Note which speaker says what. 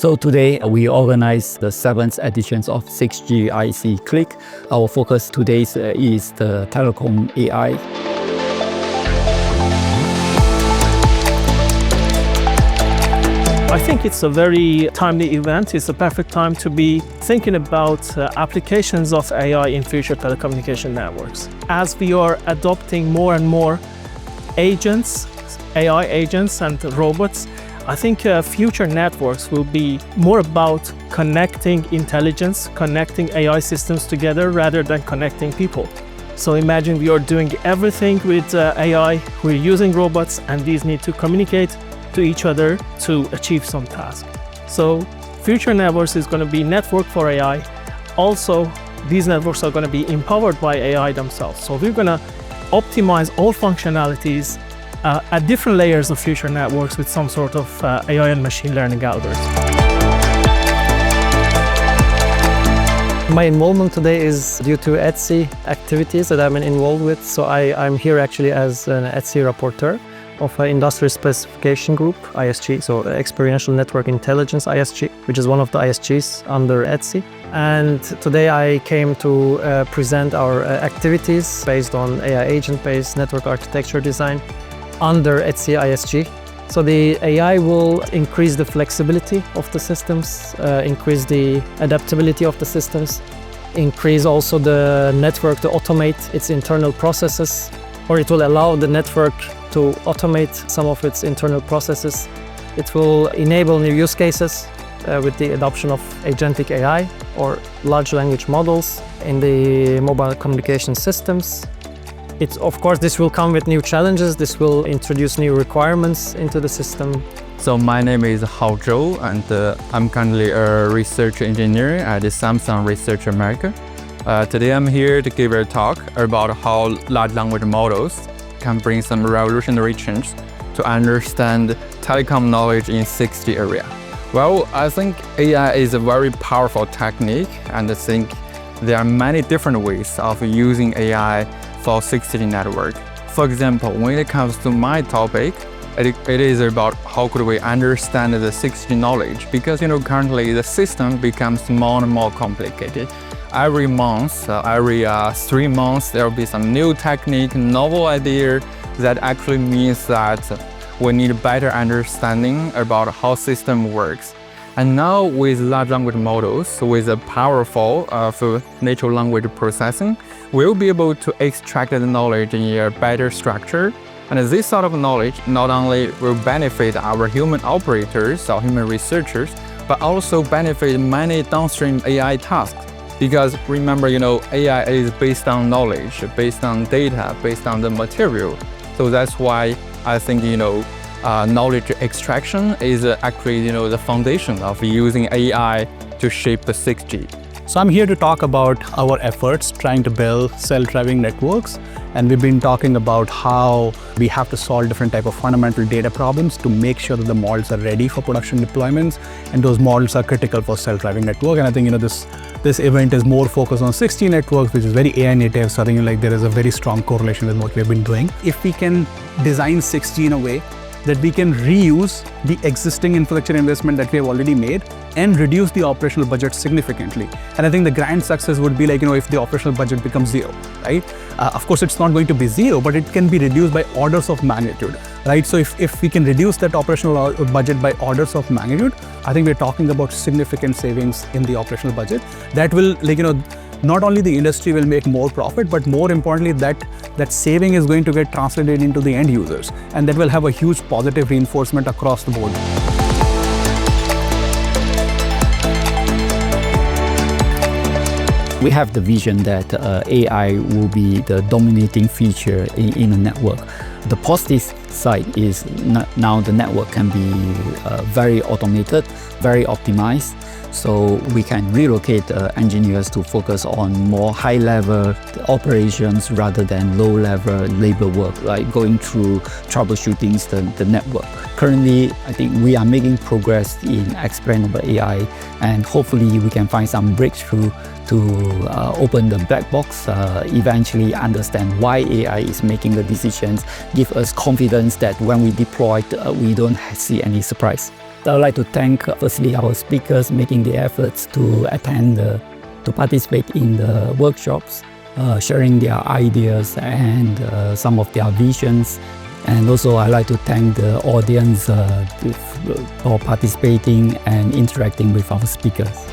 Speaker 1: So today we organize the 7th edition of 6GIC-CLICK. Our focus today is the Telecom AI.
Speaker 2: I think it's a very timely event. It's a perfect time to be thinking about applications of AI in future telecommunication networks. As we are adopting more and more agents, AI agents and robots, I think future networks will be more about connecting intelligence, connecting AI systems together rather than connecting people. So imagine we are doing everything with AI, we're using robots, and these need to communicate to each other to achieve some task. So future networks is going to be network for AI. Also, these networks are going to be empowered by AI themselves. So we're going to optimize all functionalities at different layers of future networks with some sort of AI and machine learning algorithm.
Speaker 3: My involvement today is due to ETSI activities that I'm involved with. So I'm here actually as an ETSI rapporteur of an industry specification group, ISG, so Experiential Network Intelligence, ISG, which is one of the ISGs under ETSI. And today I came to present our activities based on AI agent-based network architecture design under ETSI ISG. So the AI will increase the flexibility of the systems, increase the adaptability of the systems, increase also the network to automate its internal processes, or it will allow the network to automate some of its internal processes. It will enable new use cases with the adoption of agentic AI or large language models in the mobile communication systems. Of course, this will come with new challenges. This will introduce new requirements into the system.
Speaker 4: So my name is Hao Zhou, and I'm currently a research engineer at Samsung Research America. Today I'm here to give a talk about how large language models can bring some revolutionary change to understand telecom knowledge in 6G area. Well, I think AI is a very powerful technique, and I think there are many different ways of using AI for 6G network. For example, when it comes to my topic, it is about how could we understand the 6G knowledge, because currently the system becomes more and more complicated. Every month, every 3 months, there will be some new technique, novel idea. That actually means that we need a better understanding about how system works. And now with large language models, with a powerful natural language processing, we'll be able to extract the knowledge in a better structure. And this sort of knowledge not only will benefit our human operators or human researchers, but also benefit many downstream AI tasks. Because remember, AI is based on knowledge, based on data, based on the material. So that's why I think, knowledge extraction is actually, the foundation of using AI to shape the 6G.
Speaker 5: So I'm here to talk about our efforts trying to build self-driving networks. And we've been talking about how we have to solve different type of fundamental data problems to make sure that the models are ready for production deployments. And those models are critical for self-driving network. And I think, this event is more focused on 6G networks, which is very AI native. So I think there is a very strong correlation with what we've been doing. If we can design 6G in a way that we can reuse the existing infrastructure investment that we have already made and reduce the operational budget significantly. And I think the grand success would be if the operational budget becomes zero, right? Of course, it's not going to be zero, but it can be reduced by orders of magnitude, right? So if we can reduce that operational budget by orders of magnitude, I think we're talking about significant savings in the operational budget. That will, not only the industry will make more profit, but more importantly, that saving is going to get translated into the end users. And that will have a huge positive reinforcement across the board.
Speaker 1: We have the vision that AI will be the dominating feature in a network. The positive side is now the network can be very automated, very optimized. So we can relocate engineers to focus on more high-level operations rather than low-level labor work, like going through troubleshooting the network. Currently, I think we are making progress in explainable AI, and hopefully we can find some breakthrough to open the black box, eventually understand why AI is making the decisions, give us confidence confidence that when we deploy, we don't see any surprise. I would like to thank firstly our speakers making the efforts to attend, to participate in the workshops, sharing their ideas and some of their visions. And also I'd like to thank the audience for participating and interacting with our speakers.